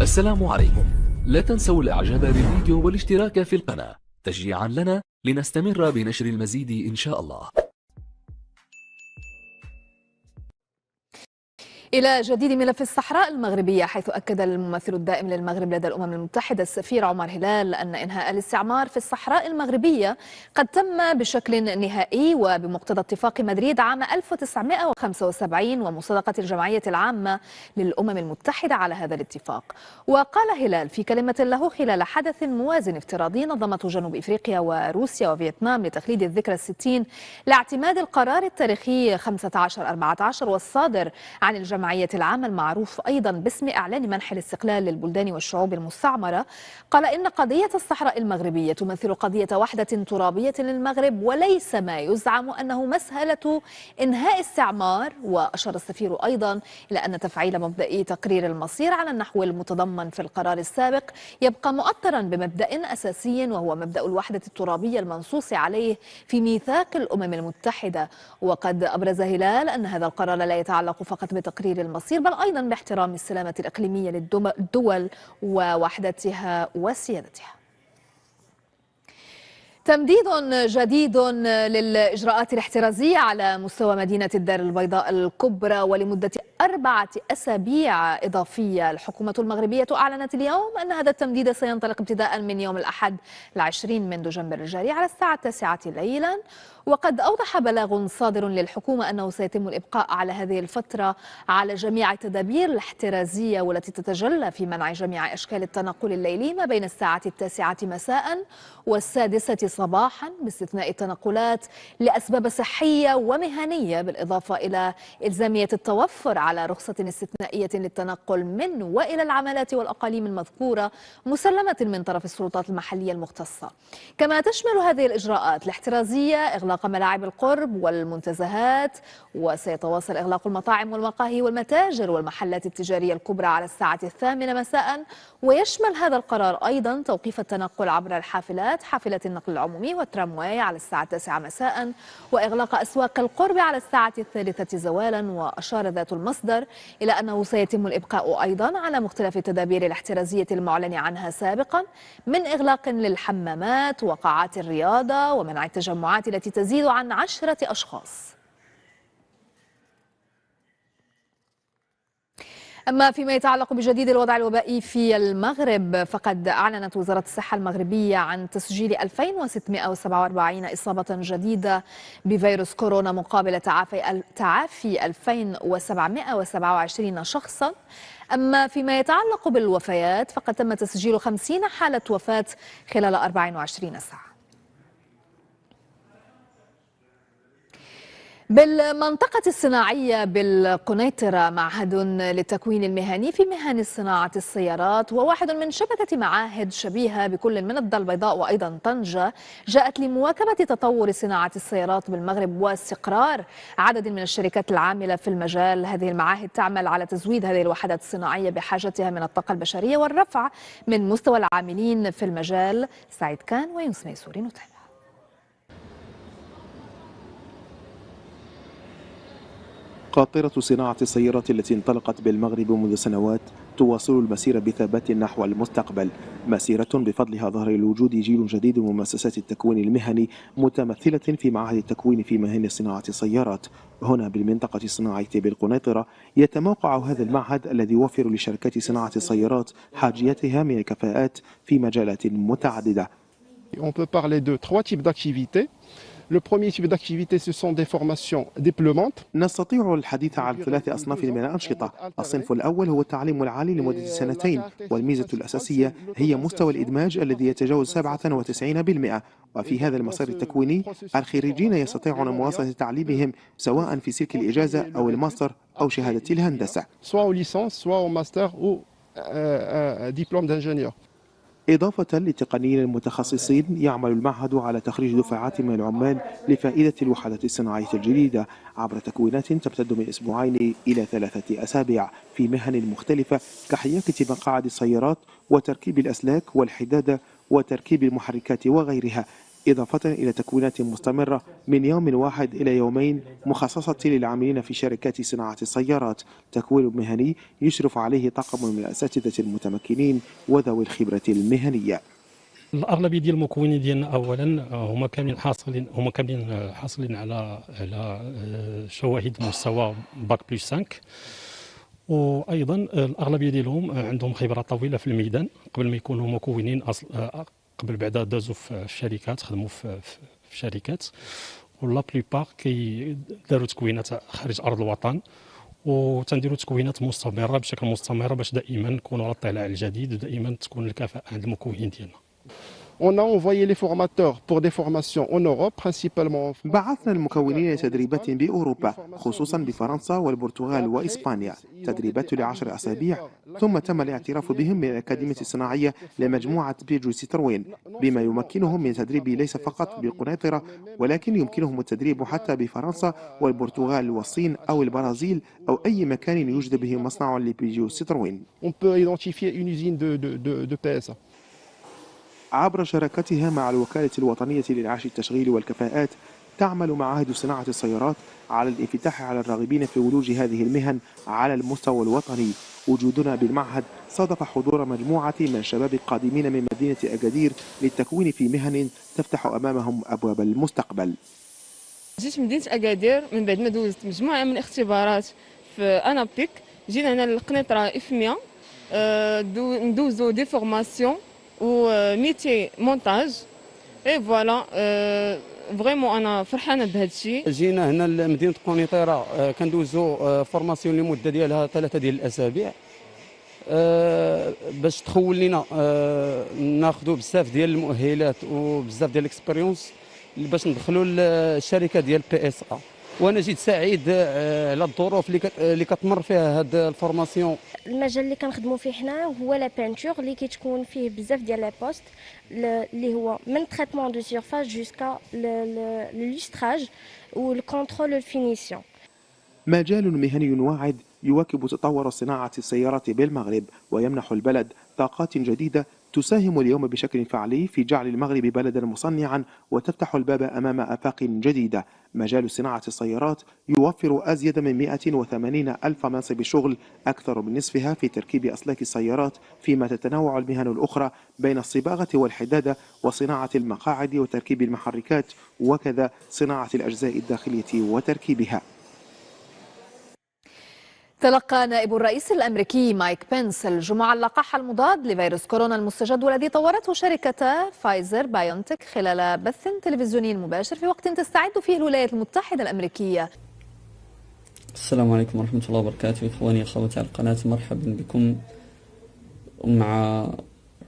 السلام عليكم. لا تنسوا الاعجاب بالفيديو والاشتراك في القناة تشجيعا لنا لنستمر بنشر المزيد إن شاء الله. إلى جديد ملف الصحراء المغربية، حيث أكد الممثل الدائم للمغرب لدى الأمم المتحدة السفير عمر هلال أن إنهاء الاستعمار في الصحراء المغربية قد تم بشكل نهائي وبمقتضى اتفاق مدريد عام 1975 ومصادقة الجمعية العامة للأمم المتحدة على هذا الاتفاق. وقال هلال في كلمة له خلال حدث موازن افتراضي نظمته جنوب إفريقيا وروسيا وفيتنام لتخليد الذكرى الستين لاعتماد القرار التاريخي 1514 والصادر عن الجمعية العامة المعروف أيضا باسم إعلان منح الاستقلال للبلدان والشعوب المستعمرة، قال إن قضية الصحراء المغربية تمثل قضية وحدة ترابية للمغرب وليس ما يزعم أنه مسألة إنهاء استعمار. وأشار السفير أيضا إلى أن تفعيل مبدأ تقرير المصير على النحو المتضمن في القرار السابق يبقى مؤطرا بمبدأ أساسي وهو مبدأ الوحدة الترابية المنصوص عليه في ميثاق الأمم المتحدة. وقد أبرز هلال أن هذا القرار لا يتعلق فقط بتقرير المصير بل أيضا باحترام السلامة الإقليمية للدول ووحدتها وسيادتها. تمديد جديد للإجراءات الاحترازية على مستوى مدينة الدار البيضاء الكبرى ولمدة 4 أسابيع إضافية. الحكومة المغربية أعلنت اليوم أن هذا التمديد سينطلق ابتداء من يوم الأحد 20 من دجنبر الجاري على الساعة 9 ليلا. وقد أوضح بلاغ صادر للحكومة أنه سيتم الإبقاء على هذه الفترة على جميع التدابير الاحترازية والتي تتجلى في منع جميع أشكال التنقل الليلي ما بين الساعة 9 مساء و6 صباحا باستثناء التنقلات لأسباب صحية ومهنية، بالإضافة إلى إلزامية التوفر على رخصة استثنائية للتنقل من وإلى العملات والأقاليم المذكورة مسلمة من طرف السلطات المحلية المختصة. كما تشمل هذه الإجراءات الاحترازية إغلاق ملاعب القرب والمنتزهات، وسيتواصل إغلاق المطاعم والمقاهي والمتاجر والمحلات التجارية الكبرى على الساعة 8 مساء. ويشمل هذا القرار أيضا توقيف التنقل عبر الحافلات، حافلة النقل العمومي والترامواي على الساعة 9 مساء، وإغلاق أسواق القرب على الساعة 3 زوالا. وأشار ذات المصدر إلى أنه سيتم الإبقاء أيضا على مختلف التدابير الاحترازية المعلن عنها سابقا من إغلاق للحمامات وقاعات الرياضة ومنع التجمعات التي تزيد عن 10 أشخاص. أما فيما يتعلق بجديد الوضع الوبائي في المغرب، فقد أعلنت وزارة الصحة المغربية عن تسجيل 2647 إصابة جديدة بفيروس كورونا مقابل تعافي 2727 شخصا. أما فيما يتعلق بالوفيات فقد تم تسجيل 50 حالة وفاة خلال 24 ساعة. بالمنطقة الصناعية بالقنيطرة معهد للتكوين المهني في مهن صناعة السيارات وواحد من شبكة معاهد شبيهة بكل من الدار البيضاء وأيضا طنجة جاءت لمواكبة تطور صناعة السيارات بالمغرب واستقرار عدد من الشركات العاملة في المجال. هذه المعاهد تعمل على تزويد هذه الوحدات الصناعية بحاجتها من الطاقة البشرية والرفع من مستوى العاملين في المجال. سعيد كان ويونس ميسوري نتابع. قاطرة صناعة السيارات التي انطلقت بالمغرب منذ سنوات تواصل المسير بثبات نحو المستقبل، مسيرة بفضلها ظهر الوجود جيل جديد من مؤسسات التكوين المهني متمثلة في معاهد التكوين في مهن صناعة السيارات. هنا بالمنطقة الصناعية بالقنيطرة يتموقع هذا المعهد الذي يوفر لشركات صناعة السيارات حاجيتها من الكفاءات في مجالات متعددة. On peut parler de 3 types d'activités. Le premier type d'activité, ce sont des formations diplômantes. نستطيع الحديث عن 3 أصناف من الأنشطة. الصنف الأول هو التعليم العالي لمدة 2 سنين، والميزة الأساسية هي مستوى الإدماج الذي يتجاوز 97%. وفي هذا المسار التكويني الخريجين يستطيعون مواصلة تعليمهم سواء في سلك الإجازة أو الماستر أو شهادة الهندسة. Soit au licence, soit au master ou diplôme d'ingénieur. إضافة للتقنيين المتخصصين يعمل المعهد على تخريج دفعات من العمال لفائدة الوحدات الصناعية الجديدة عبر تكوينات تمتد من 2 إلى 3 أسابيع في مهن مختلفة كحياكة مقاعد السيارات وتركيب الأسلاك والحدادة وتركيب المحركات وغيرها. إضافة إلى تكوينات مستمرة من يوم واحد إلى يومين مخصصة للعاملين في شركات صناعة السيارات، تكوين مهني يشرف عليه طاقم من الأساتذة المتمكنين وذوي الخبرة المهنية. الاغلبيه ديال المكونين ديالنا اولا هما كاملين حاصلين على شواهد مستوى باك بلس 5، وايضا الاغلبيه ديالهم عندهم خبره طويله في الميدان قبل ما يكونوا مكونين قبل بعدا دازوا في الشركات، خدموا في شركات، ولا بليبار داروا تكوينات خارج ارض الوطن، وتنديروا تكوينات مستمره بشكل مستمر باش دائما نكونوا على اطلاع على الجديد ودائما تكون الكفاءه عند المكونين ديالنا. On a envoyé les formateurs pour des formations en Europe, principalement en France. بعثنا المكونين تدريبات بأوروبا خصوصا بفرنسا والبرتغال وإسبانيا، تدريبات ل10 أسابيع، ثم تم الاعتراف بهم من الأكاديمية الصناعية لمجموعة بيجو سيتروين، بما يمكنهم من التدريب ليس فقط بقنيطرة ولكن يمكنهم التدريب حتى بفرنسا والبرتغال والصين أو البرازيل أو أي مكان يوجد به مصنع لبيجو سيتروين. On peut identifier une usine de PSA. عبر شراكتها مع الوكالة الوطنية لإنعاش التشغيل والكفاءات، تعمل معاهد صناعة السيارات على الانفتاح على الراغبين في ولوج هذه المهن على المستوى الوطني. وجودنا بالمعهد صادف حضور مجموعة من الشباب القادمين من مدينة أكادير للتكوين في مهن تفتح أمامهم أبواب المستقبل. جيت مدينة أكادير من بعد ما دوزت مجموعة من الاختبارات في أنابيك، جينا هنا للقنيطرة إفميا ندوزو دي فورماسيون و ميتي مونتاج اي فوالا. فريمون انا فرحانه بهذا الشيء. جينا هنا لمدينه قنيطره كندوزو فورماسيون لمده ديالها 3 ديال الاسابيع باش تخول لينا ناخذوا بزاف ديال المؤهلات وبزاف ديال الاكسبيريونس باش ندخلوا للشركه ديال بي اس ا. وانا جيت سعيد على الظروف اللي كتمر فيها هاد الفورماسيون. المجال اللي كنخدموا فيه حنا هو لا بانتور اللي كتكون فيه بزاف ديال لي بوست اللي هو من تريتمون دو سيرفاس جوسكا للستراج والكونترول الفينيسيون. مجال مهني واعد يواكب تطور صناعة السيارات بالمغرب ويمنح البلد طاقات جديدة تساهم اليوم بشكل فعلي في جعل المغرب بلدا مصنعا وتفتح الباب أمام آفاق جديدة. مجال صناعة السيارات يوفر أزيد من 180 ألف منصب شغل، أكثر من نصفها في تركيب أسلاك السيارات، فيما تتنوع المهن الأخرى بين الصباغة والحدادة وصناعة المقاعد وتركيب المحركات وكذا صناعة الأجزاء الداخلية وتركيبها. تلقى نائب الرئيس الأمريكي مايك بنس الجمعة اللقاح المضاد لفيروس كورونا المستجد والذي طورته شركة فايزر بايونتك خلال بث تلفزيوني مباشر في وقت تستعد فيه الولايات المتحدة الأمريكية. السلام عليكم ورحمة الله وبركاته. إخواني أخواتي على القناة، مرحبا بكم مع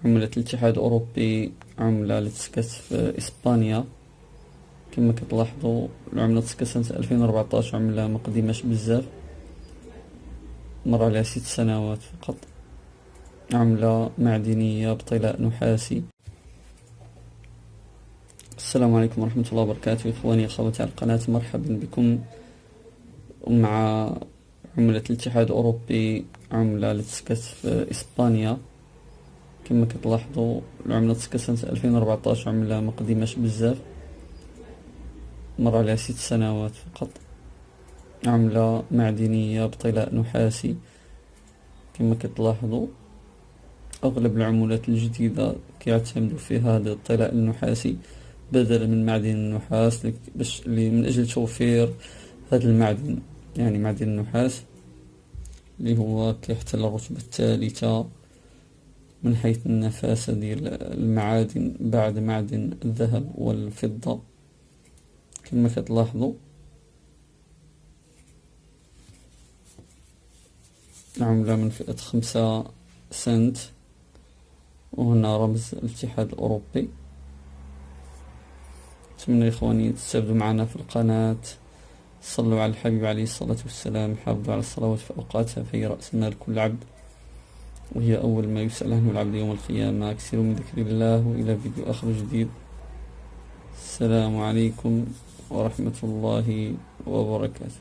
عملة الاتحاد الأوروبي، عملة اللي تسكت في إسبانيا. كما كتلاحظوا العملة تسكت سنة 2014، عملة ما قديماش بزاف، مر عليها 6 سنوات فقط. عملة معدنية بطلاء نحاسي. السلام عليكم ورحمة الله وبركاته. إخواني أخواتي على القناة، مرحبا بكم مع عملة الاتحاد الأوروبي، عملة اللي تسكت في إسبانيا. كما كتلاحظوا العملة تسكت سنة 2014، عملة ما قديماش بزاف، مر عليها 6 سنوات فقط. عملة معدنية بطلاء نحاسي. كما كتلاحظوا أغلب العملات الجديدة كيعتمدوا في هذا الطلاء النحاسي بدلا من معدن النحاس، من أجل توفير هذا المعدن، يعني معدن النحاس اللي هو كيحتل الرتبة الثالثة من حيث النفاسة ديال المعادن بعد معدن الذهب والفضة. كما كتلاحظوا عملة من فئة 5 سنت، وهنا رمز الاتحاد الأوروبي. أتمنى إخواني تستافدوا معنا في القناة. صلوا على الحبيب عليه الصلاة والسلام، حافظوا على الصلوات في أوقاتها، فهي رأس مال كل عبد وهي أول ما يسأل عنه العبد يوم القيامة. أكثروا من ذكر الله، وإلى فيديو آخر جديد. السلام عليكم ورحمة الله وبركاته.